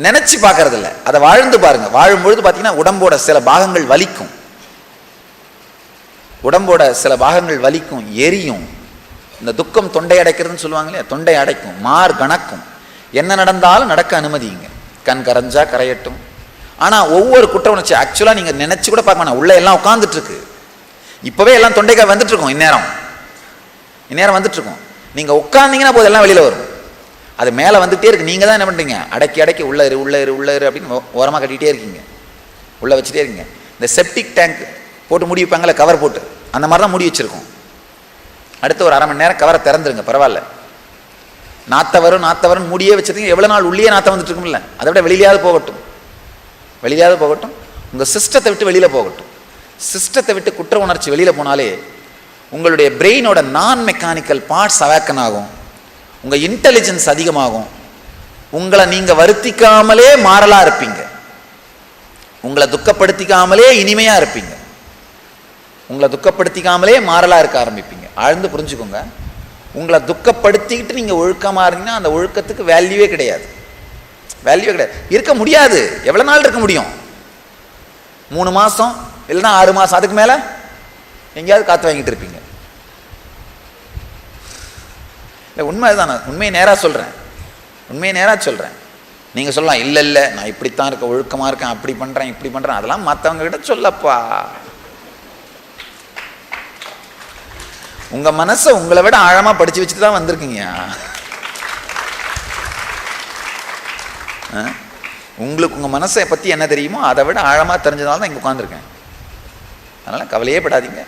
நினைச்சு பார்க்கறது இல்லை, அதை வாழ்ந்து பாருங்க. வாழும் பொழுது பார்த்தீங்கன்னா உடம்போட சில பாகங்கள் வலிக்கும், உடம்போட சில பாகங்கள் வலிக்கும், எரியும். இந்த துக்கம் தொண்டை அடைக்கிறதுன்னு சொல்லுவாங்க இல்லையா, தொண்டை அடைக்கும், மார் கணக்கும். என்ன நடந்தாலும் நடக்க அனுமதிங்க, கண் கரைஞ்சா கரையட்டும். ஆனால் ஒவ்வொரு குற்ற உணர்ச்சி ஆக்சுவலாக நீங்கள் நினைச்சு கூட பார்க்க வேணாம், உள்ள எல்லாம் உட்காந்துட்டு இருக்கு. இப்போவே எல்லாம் தொண்டைக்காய் வந்துட்டு இருக்கோம், இந்நேரம் வந்துட்டு இருக்கோம். நீங்கள் உட்காந்தீங்கன்னா போது எல்லாம் வெளியில் வரும். அது மேலே வந்துகிட்டே இருக்கு, நீங்கள் தான் என்ன பண்ணுறீங்க, அடக்கி அடக்கி உள்ள இரு அப்படின்னு ஓரமாக கட்டிகிட்டே இருக்கீங்க, உள்ளே வச்சுட்டே இருக்கீங்க. இந்த செப்டிக் டேங்க் போட்டு மூடி வைப்பாங்களே, கவர் போட்டு, அந்த மாதிரி தான் மூடி வச்சுருக்கோம். அடுத்து ஒரு அரை மணி நேரம் கவரை திறந்துருங்க, பரவாயில்ல. நாற்ற வரும் மூடியே வச்சுருக்கீங்க, எவ்வளோ நாள் உள்ளே நாற்றம் வந்துட்டு இருக்கும்ல, அதை விட வெளியிலாவது போகட்டும், உங்கள் சிஸ்டத்தை விட்டு வெளியில் போகட்டும். சிஸ்டத்தை விட்டு குற்ற உணர்ச்சி வெளியில் போனாலே உங்களுடைய பிரெயினோட நான் மெக்கானிக்கல் பார்ட்ஸ் அவேக்கன் ஆகும், உங்கள் இன்டெலிஜென்ஸ் அதிகமாகும், உங்களை நீங்கள் வருத்திக்காமலே மாறலா இருப்பீங்க, உங்களை துக்கப்படுத்திக்காமலே இனிமையாக இருப்பீங்க, உங்களை துக்கப்படுத்திக்காமலே மாறலா இருக்க ஆரம்பிப்பீங்க. ஆழ்ந்து புரிஞ்சுக்கோங்க. உங்களை துக்கப்படுத்திக்கிட்டு நீங்கள் ஒழுக்கமாக இருந்தீங்கன்னா அந்த ஒழுக்கத்துக்கு வேல்யூவே கிடையாது, இருக்க முடியாது. எவ்வளோ நாள் இருக்க முடியும்? 3 மாதம் இல்லைன்னா 6 மாதம், அதுக்கு மேலே எங்கேயாவது காற்று வாங்கிட்டு இருப்பீங்க. இல்லை, உண்மை அதுதான். நான் உண்மையை நேராக சொல்கிறேன். நீங்கள் சொல்லலாம், இல்லை நான் இப்படித்தான் இருக்க, ஒழுக்கமாக இருக்கேன், அப்படி பண்ணுறேன் இப்படி பண்ணுறேன், அதெல்லாம் மற்றவங்க கிட்ட சொல்லப்பா. உங்கள் மனசை உங்களை விட ஆழமாக படித்து வச்சுட்டு தான் வந்திருக்கீங்க. உங்களுக்கு உங்கள் மனசை பற்றி என்ன தெரியுமோ அதை விட ஆழமாக தெரிஞ்சதால தான் இங்கே உட்காந்துருக்கேன். அதனால் கவலையே படாதீங்க.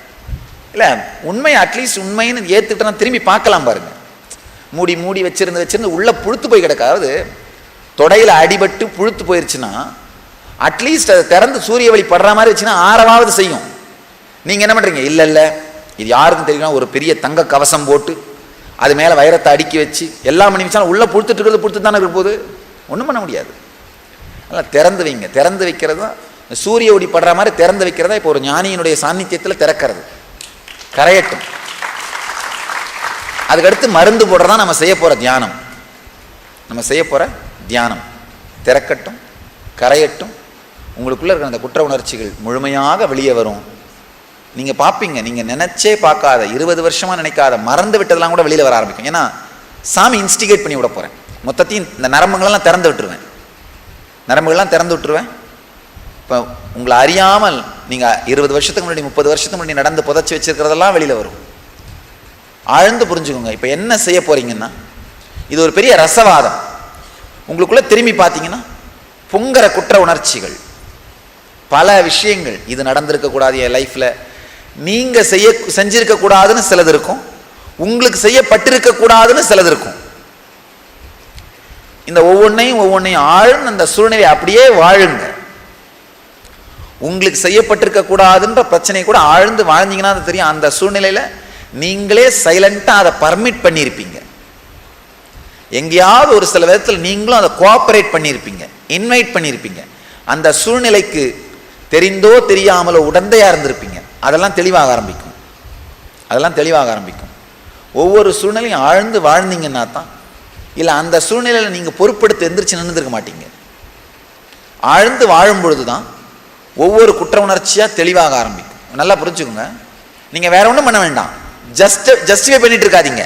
இல்லை, உண்மை அட்லீஸ்ட் உண்மைன்னு ஏற்றுக்கிட்டா திரும்பி பார்க்கலாம் பாருங்க. மூடி வச்சிருந்து உள்ள புழுத்து போய் கிடக்காது, தொடையில் அடிபட்டு புழுத்து போயிருச்சுன்னா அட்லீஸ்ட் அதை திறந்து சூரிய வழி படுற மாதிரி வச்சுன்னா ஆறவாவது செய்யும். நீங்கள் என்ன பண்ணுறீங்க, இல்லை இது யாருக்கும் தெரியும்னா ஒரு பெரிய தங்க கவசம் போட்டு அது மேலே வைரத்தை அடுக்கி வச்சு எல்லாம் பண்ணி வச்சாலும் உள்ளே புழுத்துட்டு தானே இருக்க போகுது, ஒன்றும் பண்ண முடியாது. அதனால் திறந்து வைங்க. திறந்து வைக்கிறது தான் சூரிய ஒளி படுற மாதிரி திறந்து வைக்கிறதா இப்போ ஒரு ஞானியினுடைய சாநித்தியத்தில் திறக்கிறது. கரையட்டும். அதுக்கடுத்து மருந்து போடுறதான் நம்ம செய்ய போகிற தியானம். திறக்கட்டும், கரையட்டும். உங்களுக்குள்ளே இருக்கிற அந்த குற்ற உணர்ச்சிகள் முழுமையாக வெளியே வரும். நீங்கள் பார்ப்பீங்க, நீங்கள் நினச்சே பார்க்காத, 20 வருஷமாக நினைக்காத, மறந்து விட்டதெல்லாம் கூட வெளியில் வர ஆரம்பிக்கும். ஏன்னா சாமி இன்ஸ்டிகேட் பண்ணி விட போகிறேன். மொத்தத்தையும் இந்த நரம்புகளெல்லாம் திறந்து விட்டுருவேன். இப்போ உங்களை அறியாமல் நீங்கள் 20 வருஷத்துக்கு முன்னாடி 30 வருஷத்துக்கு முன்னாடி நடந்து புதைச்சி வச்சிருக்கிறதெல்லாம் வெளியில் வரும். ஆழ்ந்து புரிஞ்சுக்கோங்க. இப்போ என்ன செய்ய போறீங்கன்னா, இது ஒரு பெரிய ரசவாதம். உங்களுக்குள்ள திரும்பி பார்த்தீங்கன்னா பொங்குற குற்ற உணர்ச்சிகள், பல விஷயங்கள், இது நடந்திருக்க கூடாது என் லைஃப்ல, நீங்க செஞ்சிருக்க கூடாதுன்னு சிலது இருக்கும், உங்களுக்கு செய்யப்பட்டிருக்க கூடாதுன்னு சிலது இருக்கும். இந்த ஒவ்வொன்றையும் ஆழ்ந்து அந்த சூழ்நிலையை அப்படியே வாழுங்க. உங்களுக்கு செய்யப்பட்டிருக்க கூடாதுன்ற பிரச்சனை கூட ஆழ்ந்து வாழ்ந்தீங்கன்னா அது தெரியும். அந்த சூழ்நிலையில நீங்களே சைலண்டா அதை பர்மிட் பண்ணியிருப்பீங்க. எங்கேயாவது ஒரு சில விதத்தில் நீங்களும் அதை கோஆபரேட் பண்ணியிருப்பீங்க, இன்வைட் பண்ணியிருப்பீங்க. அந்த சூழ்நிலைக்கு தெரிந்தோ தெரியாமலோ உடந்தையா இருந்திருப்பீங்க. அதெல்லாம் தெளிவாக ஆரம்பிக்கும். ஒவ்வொரு சூழ்நிலையும் ஆழ்ந்து வாழ்ந்தீங்கன்னா தான், இல்லை அந்த சூழ்நிலையில் நீங்கள் பொறுப்படுத்தி எந்திரிச்சு நின்றுருக்க மாட்டீங்க. ஆழ்ந்து வாழும் பொழுது தான் ஒவ்வொரு குற்ற உணர்ச்சியாக தெளிவாக ஆரம்பிக்கும். நல்லா புரிஞ்சுக்கோங்க. நீங்கள் வேற ஒன்றும் பண்ண வேண்டாம், ஜஸ்டிஃபை பண்ணிட்டு இருக்காதீங்க.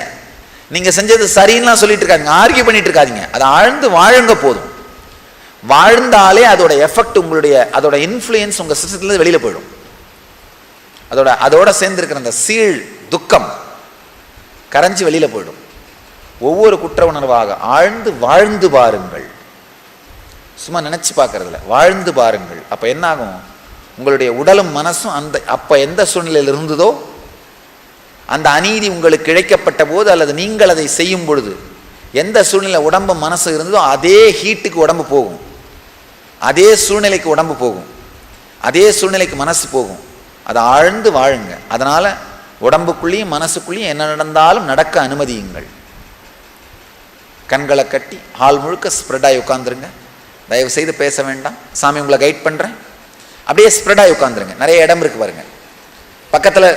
நீங்கள் செஞ்சது சரின்னுலாம் சொல்லிட்டு இருக்காதீங்க, ஆர்கியூ பண்ணிட்டு இருக்காதீங்க. அதை ஆழ்ந்து வாழுங்க போதும். வாழ்ந்தாலே அதோட எஃபெக்ட், அதோட இன்ஃப்ளூயன்ஸ் உங்கள் சிஸ்டத்துலேருந்து வெளியில் போயிடும். அதோட சேர்ந்துருக்கிற அந்த சீழ் துக்கம் கரைஞ்சி வெளியில் போயிடும். ஒவ்வொரு குற்ற உணர்வாக ஆழ்ந்து வாழ்ந்து பாருங்கள். சும்மா நினைச்சு பார்க்கறதில்ல, வாழ்ந்து பாருங்கள். அப்போ என்ன ஆகும், உங்களுடைய உடலும் மனசும் அப்போ எந்த சூழ்நிலையில் இருந்ததோ, அந்த அநீதி உங்களுக்கு இழைக்கப்பட்ட போது அல்லது நீங்கள் அதை செய்யும் பொழுது எந்த சூழ்நிலை உடம்பு மனசு இருந்ததோ அதே ஹீட்டுக்கு உடம்பு போகும், அதே சூழ்நிலைக்கு உடம்பு போகும், அதே சூழ்நிலைக்கு மனசு போகும். அதை ஆழ்ந்து வாழுங்க. அதனால உடம்புக்குள்ளேயும் மனசுக்குள்ளேயும் என்ன நடந்தாலும் நடக்க அனுமதியுங்கள். கண்களை கட்டி ஹால் முழுக்க ஸ்ப்ரெட் ஆகி உட்காந்துருங்க. தயவு செய்து பேச வேண்டாம். சாமி உங்களை கைட் பண்ணுறேன். அப்படியே ஸ்ப்ரெட் ஆகி உட்காந்துருங்க. நிறைய இடம் இருக்கு பாருங்க. பக்கத்தில்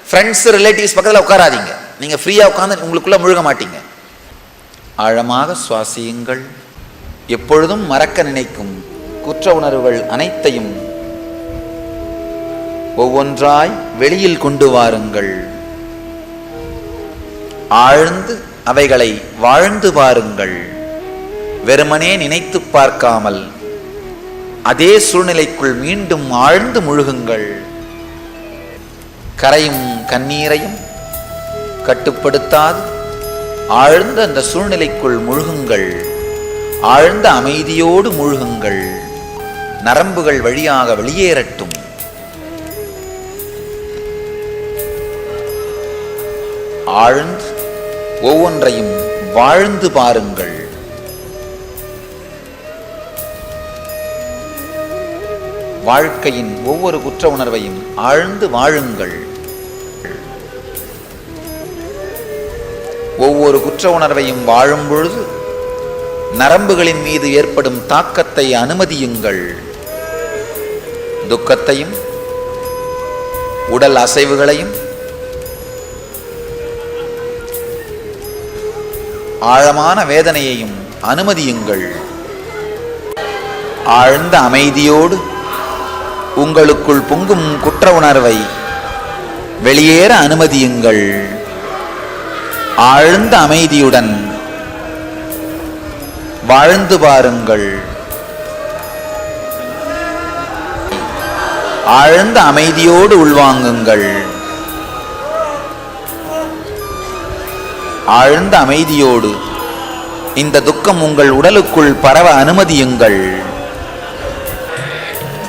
ஃப்ரெண்ட்ஸ் ரிலேட்டிவ்ஸ் பக்கத்தில் உட்காராதீங்க. நீங்கள் ஃப்ரீயாக உட்காந்து உங்களுக்குள்ளே முழுக மாட்டீங்க. ஆழமாக சுவாசியுங்கள். எப்பொழுதும் மறக்க நினைக்கும் குற்ற உணர்வுகள் அனைத்தையும் ஒவ்வொன்றாய் வெளியில் கொண்டு வாருங்கள். ஆழ்ந்து அவைகளை வாழ்ந்து பாருங்கள். வெறுமனே நினைத்து பார்க்காமல் அதே சூழ்நிலைக்குள் மீண்டும் ஆழ்ந்து முழுகுங்கள். கரையும் கண்ணீரையும் கட்டுப்படுத்தாது ஆழ்ந்த அந்த சூழ்நிலைக்குள் முழுகுங்கள். ஆழ்ந்த அமைதியோடு முழுகுங்கள். நரம்புகள் வழியாக வெளியேறட்டும். ஆழ்ந்து ஒவ்வொன்றையும் வாழ்ந்து பாருங்கள். வாழ்க்கையின் ஒவ்வொரு குற்ற உணர்வையும் ஆழ்ந்து வாழுங்கள். ஒவ்வொரு குற்ற உணர்வையும் வாழும் பொழுது நரம்புகளின் மீது ஏற்படும் தாக்கத்தை அனுமதியுங்கள். துக்கத்தையும் உடல் அசைவுகளையும் ஆழமான வேதனையையும் அனுமதியுங்கள். ஆழ்ந்த அமைதியோடு உங்களுக்குள் பொங்கும் குற்ற உணர்வை வெளியேற அனுமதியுங்கள். ஆழ்ந்த அமைதியுடன் வாழ்ந்து பாருங்கள். ஆழ்ந்த அமைதியோடு உள்வாங்குங்கள். ஆழ்ந்த அமைதியோடு இந்த துக்கம் உங்கள் உடலுக்குள் பரவ அனுமதியுங்கள்.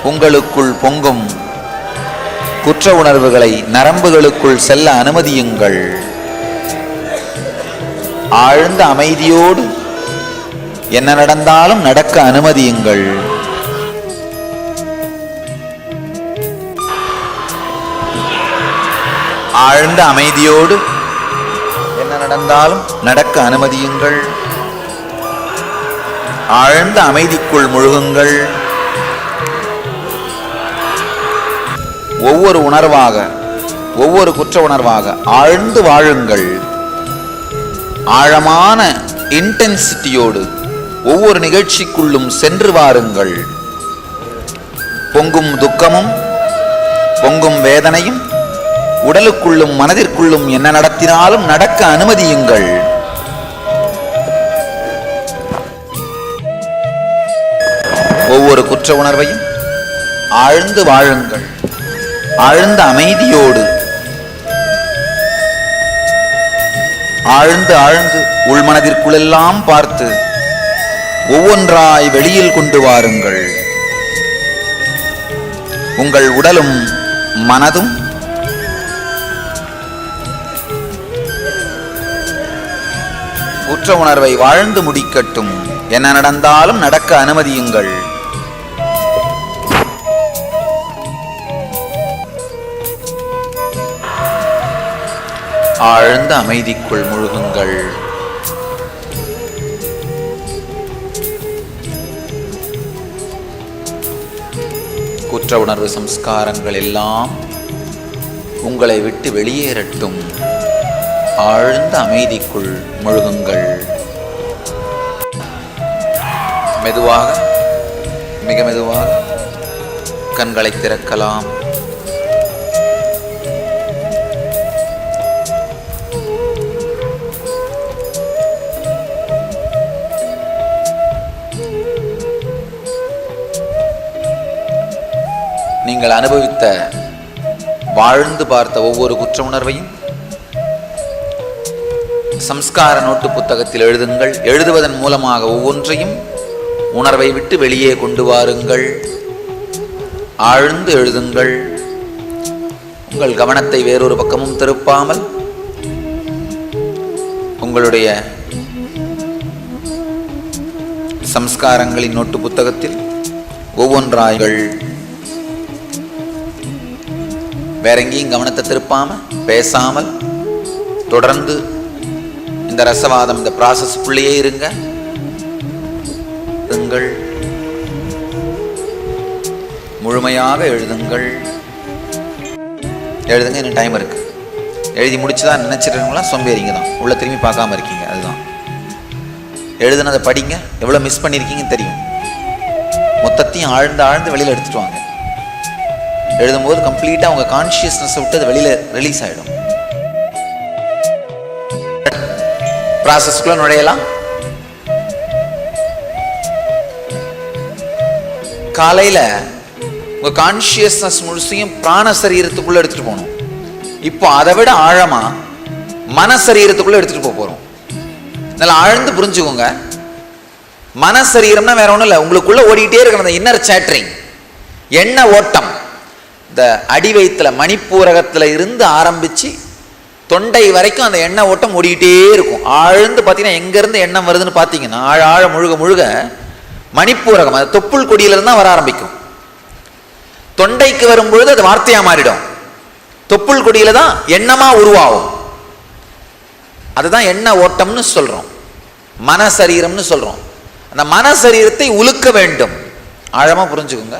உங்களுக்குள் பொங்கும் குற்ற உணர்வுகளை நரம்புகளுக்குள் செல்ல அனுமதியுங்கள். ஆழ்ந்த அமைதியோடு என்ன நடந்தாலும் நடக்க அனுமதியுங்கள். ஆழ்ந்த அமைதியோடு என்ன நடந்தாலும் நடக்க அனுமதியுங்கள். ஆழ்ந்த அமைதிக்குள் முழுகுங்கள். ஒவ்வொரு உணர்வாக ஒவ்வொரு குற்ற உணர்வாக ஆழ்ந்து வாழுங்கள். ஆழமான இன்டென்சிட்டியோடு ஒவ்வொரு நிகழ்ச்சிக்குள்ளும் சென்று வாருங்கள். பொங்கும் துக்கமும் பொங்கும் வேதனையும் உடலுக்குள்ளும் மனதிற்குள்ளும் என்ன நடத்தினாலும் நடக்க அனுமதியுங்கள். ஒவ்வொரு குற்ற உணர்வையும் ஆழ்ந்து வாழுங்கள். ஆழ்ந்த அமைதியோடு ஆழ்ந்து ஆழ்ந்து உள்மனதிற்குள்ளெல்லாம் பார்த்து ஒவ்வொன்றாய் வெளியில் கொண்டு வாருங்கள். உங்கள் உடலும் மனதும் குற்ற உணர்வை வாழ்ந்து முடிக்கட்டும். என்ன நடந்தாலும் நடக்க அனுமதியுங்கள். ஆழ்ந்த அமைதிக்குள் முழுகுங்கள். குற்ற உணர்வு சம்ஸ்காரங்கள் எல்லாம் உங்களை விட்டு வெளியேறட்டும். ஆழ்ந்த அமைதிக்குள் முழுகுங்கள். மெதுவாக மிக மெதுவாக கண்களை திறக்கலாம். நீங்கள் அனுபவித்த வாழ்ந்து பார்த்த ஒவ்வொரு குற்ற உணர்வையும் சம்ஸ்கார நோட்டு புத்தகத்தில் எழுதுங்கள். எழுதுவதன் மூலமாக ஒவ்வொன்றையும் உணர்வை விட்டு வெளியே கொண்டு வாருங்கள். ஆழ்ந்து எழுதுங்கள். உங்கள் கவனத்தை வேறொரு பக்கமும் திருப்பாமல் உங்களுடைய சம்ஸ்காரங்களின் நோட்டு புத்தகத்தில் ஒவ்வொன்றாய்கள். வேற எங்கேயும் கவனத்தை திருப்பாம பேசாமல் தொடர்ந்து இந்த ரசவாதம் இந்த ப்ராசஸ்க்குள்ளேயே இருங்க. முழுமையாக எழுதுங்கள். எழுதுங்க. இன்னும் டைம் இருக்கு. எழுதி முடிச்சுதான் நினைச்சிருக்கீங்களா? சோம்பேறிங்க தான், உள்ள திரும்பி பார்க்காம இருக்கீங்க. அதுதான் எழுதுனதை படிங்க, எவ்வளோ மிஸ் பண்ணியிருக்கீங்கன்னு தெரியும். மொத்தத்தையும் ஆழ்ந்து ஆழ்ந்து வெளியில் எடுத்துட்டு வாங்க. எழுதும்போது கம்ப்ளீட்டாக உங்கள் கான்ஷியஸ்னஸை விட்டு அது வெளியில் ரிலீஸ் ஆகிடும். ப்ராசஸ்க்குள்ள நுழையலாம். காலையில் உங்கள் கான்ஷியஸ்னஸ் முழுசையும் பிராண சரீரத்துக்குள்ளே எடுத்துகிட்டு போகணும். இப்போ அதை விட ஆழமாக மன சரீரத்துக்குள்ளே எடுத்துகிட்டு போக போகிறோம். நல்லா ஆழ்ந்து புரிஞ்சுக்கோங்க. மன சரீரம்னா வேற ஒன்றும் இல்லை, உங்களுக்குள்ளே ஓடிக்கிட்டே இருக்கிற அந்த இன்னர் சேட்டரிங், எண்ண ஓட்டம். இந்த அடி வயிற்றுல மணிப்பூரகத்தில் இருந்து ஆரம்பித்து தொண்டை வரைக்கும் அந்த எண்ண ஓட்டம் ஓடிக்கிட்டே இருக்கும். ஆழ்ந்து பார்த்தீங்கன்னா எங்கேருந்து எண்ணம் வருதுன்னு பார்த்தீங்கன்னா ஆழ முழுக முழுக மணிப்பூரகம், அது தொப்புள் கொடியிலிருந்து தான் வர ஆரம்பிக்கும். தொண்டைக்கு வரும்பொழுது அது வார்த்தையாக மாறிடும். தொப்புள் கொடியில தான் எண்ணமா உருவாகும். அதுதான் எண்ண ஓட்டம்னு சொல்றோம், மன சரீரம்னு சொல்றோம். அந்த மன சரீரத்தை உலுக்க வேண்டும். ஆழமா புரிஞ்சுக்கோங்க.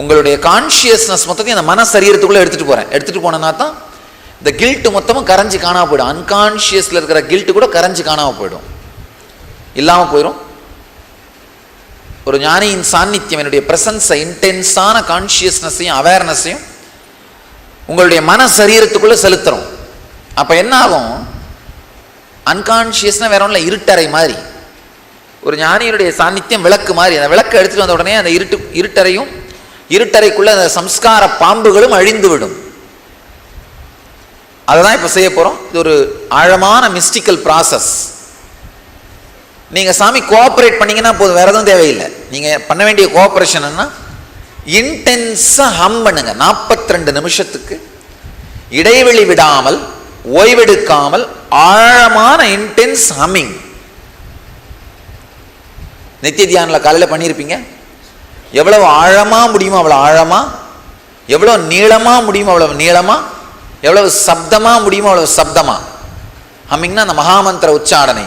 உங்களுடைய கான்ஷியஸ்னஸ் மொத்தத்தையும் அந்த மன சரீரத்துக்குள்ள எடுத்துட்டு போனேன்னா தான் இந்த கில்ட் மொத்தமும் கரைஞ்சி காணாம போயிடும். அன்கான்ஷியஸ்ல இருக்கிற கில்ட் கூட கரைஞ்சி காணாம போயிடும், இல்லாம போயிடும். ஒரு ஞானியின் சாநித்தியம், என்னுடைய பிரசன்ஸை, இன்டென்ஸான கான்ஷியஸ்னஸையும் அவேர்னஸையும் உங்களுடைய மன சரீரத்துக்குள்ள செலுத்துறோம். அப்ப என்ன ஆகும்? அன்கான்ஷியஸ்னா வேற ஒன்றும் இல்லை, இருட்டறை மாதிரி. ஒரு ஞானியினுடைய சாநித்தியம் விளக்கு மாதிரி. அந்த விளக்கை எடுத்துட்டு வந்த உடனே அந்த இருட்டறையும் இருட்டறைக்குள்ள அந்த சம்ஸ்கார பாம்புகளும் அழிந்து விடும். அதை தான் இப்போ செய்ய போகிறோம். இது ஒரு ஆழமான மிஸ்டிக்கல் ப்ராசஸ். நீங்கள் சாமி கோஆப்ரேட் பண்ணீங்கன்னா போதும், வேற எதுவும் தேவையில்லை. நீங்கள் பண்ண வேண்டிய கோஆப்ரேஷன் என்ன? இன்டென்ஸாக ஹம் பண்ணுங்க. 42 நிமிஷத்துக்கு இடைவெளி விடாமல், ஓய்வெடுக்காமல் ஆழமான இன்டென்ஸ் ஹம்மிங். நித்திய தியானில் காலையில் பண்ணியிருப்பீங்க. எவ்வளவு ஆழமாக முடியுமோ அவ்வளோ ஆழமாக, எவ்வளோ நீளமாக முடியுமோ அவ்வளவு நீளமாக, எவ்வளவு சப்தமாக முடியுமோ அவ்வளவு சப்தமாக. ஹம்மிங்னா அந்த மகாமந்திர உச்சாடனை.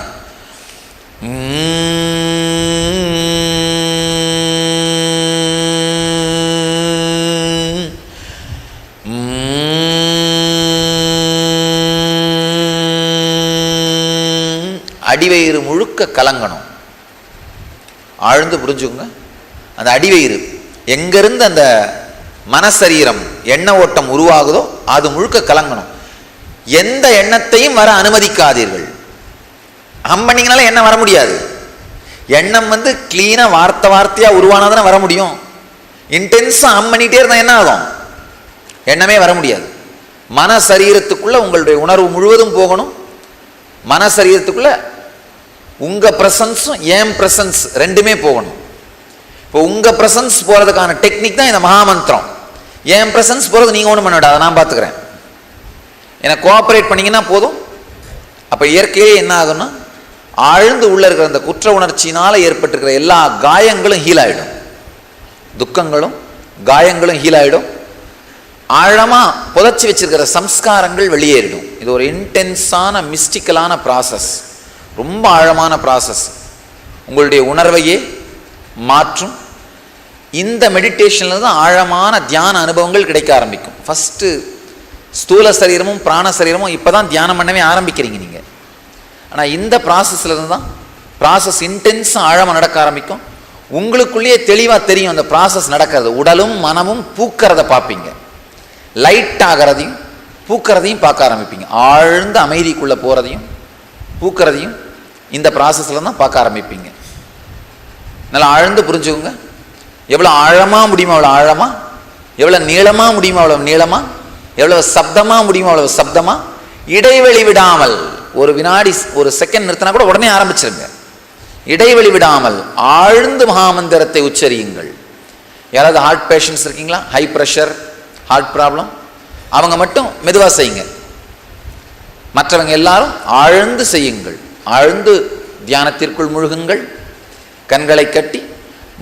அடிவயிறு முழுக்க கலங்கணும். ஆழ்ந்து புரிஞ்சுங்க. அந்த அடிவயிறு எங்கிருந்து அந்த மனசரீரம் எண்ண ஓட்டம் உருவாகுதோ அது முழுக்க கலங்கணும். எந்த எண்ணத்தையும் வர அனுமதிக்காதீர்கள். ஹம் பண்ணிங்கனால எண்ணம் வர முடியாது. எண்ணம் கிளீனா வார்த்தையா உருவானதானே வர முடியும். இன்டென்ஸா ஹம் பண்ணிட்டே இருந்தா என்ன ஆகும்? எண்ணமே வர முடியாது. மன சரீரத்துக்குள்ள உங்களுடைய உணர்வு முழுவதும் போகணும். மன சரீரத்துக்குள்ள உங்க பிரசன்ஸும் என் பிரசன்ஸ் ரெண்டுமே போகணும். இப்போ உங்க பிரசன்ஸ் போறதுக்கான டெக்னிக் தான் இந்த மகாமந்திரம். என் பிரசன்ஸ் போறது நீங்க ஒன்றும் பண்ண விடாது, நான் பார்த்துக்கிறேன். எனக்கு கோஆப்ரேட் பண்ணீங்கன்னா போதும். அப்போ இயற்கையே என்ன ஆகும்னா, ஆழ்ந்து உள்ள இருக்கிற அந்த குற்ற உணர்ச்சியினால ஏற்பட்டிருக்கிற எல்லா காயங்களும் ஹீல் ஆகிடும். துக்கங்களும் காயங்களும் ஹீல் ஆகிடும். ஆழமா புதைச்சி வச்சிருக்கிற சம்ஸ்காரங்கள் வெளியேறிடும். இது ஒரு இன்டென்ஸான மிஸ்டிக்கலான ப்ராசஸ், ரொம்ப ஆழமான ப்ராசஸ். உங்களுடைய உணர்வையே மாற்றும். இந்த மெடிடேஷன்ல தான் ஆழமான தியான அனுபவங்கள் கிடைக்க ஆரம்பிக்கும். ஃபஸ்ட்டு ஸ்தூல சரீரமும் பிராண சரீரமும் இப்போ தான் தியானம் பண்ணவே ஆரம்பிக்கிறீங்க நீங்கள். ஆனால் இந்த ப்ராசஸ்ல இருந்து தான் ப்ராசஸ் இன்டென்ஸாக ஆழமாக நடக்க ஆரம்பிக்கும். உங்களுக்குள்ளேயே தெளிவாக தெரியும் அந்த ப்ராசஸ் நடக்கிறது. உடலும் மனமும் பூக்கிறத பார்ப்பீங்க. லைட் ஆகிறதையும் பூக்கிறதையும் பார்க்க ஆரம்பிப்பீங்க. ஆழ்ந்த அமைதிக்குள்ளே போகிறதையும் பூக்கிறதையும் இந்த ப்ராசஸில் தான் பார்க்க ஆரம்பிப்பீங்க. நல்லா ஆழ்ந்து புரிஞ்சுக்கோங்க. எவ்வளோ ஆழமாக முடியுமோ அவ்வளோ ஆழமாக, எவ்வளோ நீளமாக முடியுமோ அவ்வளோ நீளமாக, எவ்வளோ சப்தமாக முடியுமோ அவ்வளோ சப்தமாக, இடைவெளி விடாமல். ஒரு வினாடி ஒரு செகண்ட் நிறுத்தினா கூட உடனே ஆரம்பிச்சிருங்க. இடைவெளி விடாமல் ஆழ்ந்து மகாமந்திரத்தை உச்சரியுங்கள். யாராவது ஹார்ட் பேஷண்ட்ஸ் இருக்கீங்களா? ஹை ப்ரெஷர், ஹார்ட் ப்ராப்ளம், அவங்க மட்டும் மெதுவாக செய்யுங்க. மற்றவங்க எல்லாரும் ஆழ்ந்து செய்யுங்கள். ஆழ்ந்து தியானத்திற்குள் முழுகுங்கள். கண்களை கட்டி,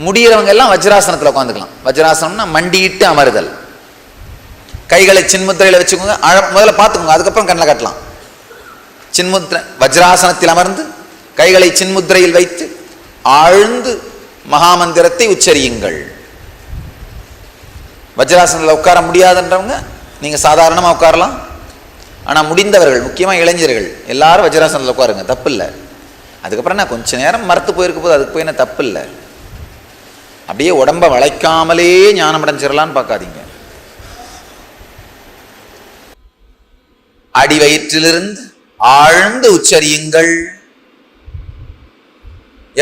முடிகிறவங்க எல்லாம் வஜ்ராசனத்தில் உட்காந்துக்கலாம். வஜ்ராசனம்னா மண்டியிட்டு அமருதல். கைகளை சின்முத்திரையில் வச்சுக்கோங்க. முதல்ல பார்த்துக்கோங்க, அதுக்கப்புறம் கண்ணில் கட்டலாம். சின்முத்திரை வஜ்ராசனத்தில் அமர்ந்து கைகளை சின்முத்திரையில் வைத்து ஆழ்ந்து மகாமந்திரத்தை உச்சரியுங்கள். வஜ்ராசனத்தில் உட்கார முடியாதுன்றவங்க நீங்கள் சாதாரணமாக உட்காரலாம். ஆனால் முடிந்தவர்கள், முக்கியமாக இளைஞர்கள் எல்லாரும் வஜ்ராசனத்தில் உட்காருங்க, தப்பு இல்லை. அதுக்கப்புறம் நான் கொஞ்ச நேரம் மறுத்து போயிருக்க போது அதுக்கு போய் என்ன தப்பு இல்லை. அப்படியே உடம்ப வளைக்காமலே ஞானம் அடைஞ்சிடலான்னு பார்க்காதீங்க. அடி வயிற்றிலிருந்து ஆழ்ந்து உச்சரியுங்கள்.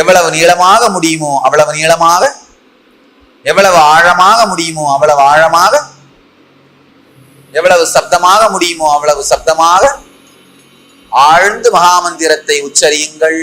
எவ்வளவு நீளமாக முடியுமோ அவ்வளவு நீளமாக, எவ்வளவு ஆழமாக முடியுமோ அவ்வளவு ஆழமாக, எவ்வளவு சப்தமாக முடியுமோ அவ்வளவு சப்தமாக ஆழ்ந்து மகாமந்திரத்தை உச்சரியுங்கள்.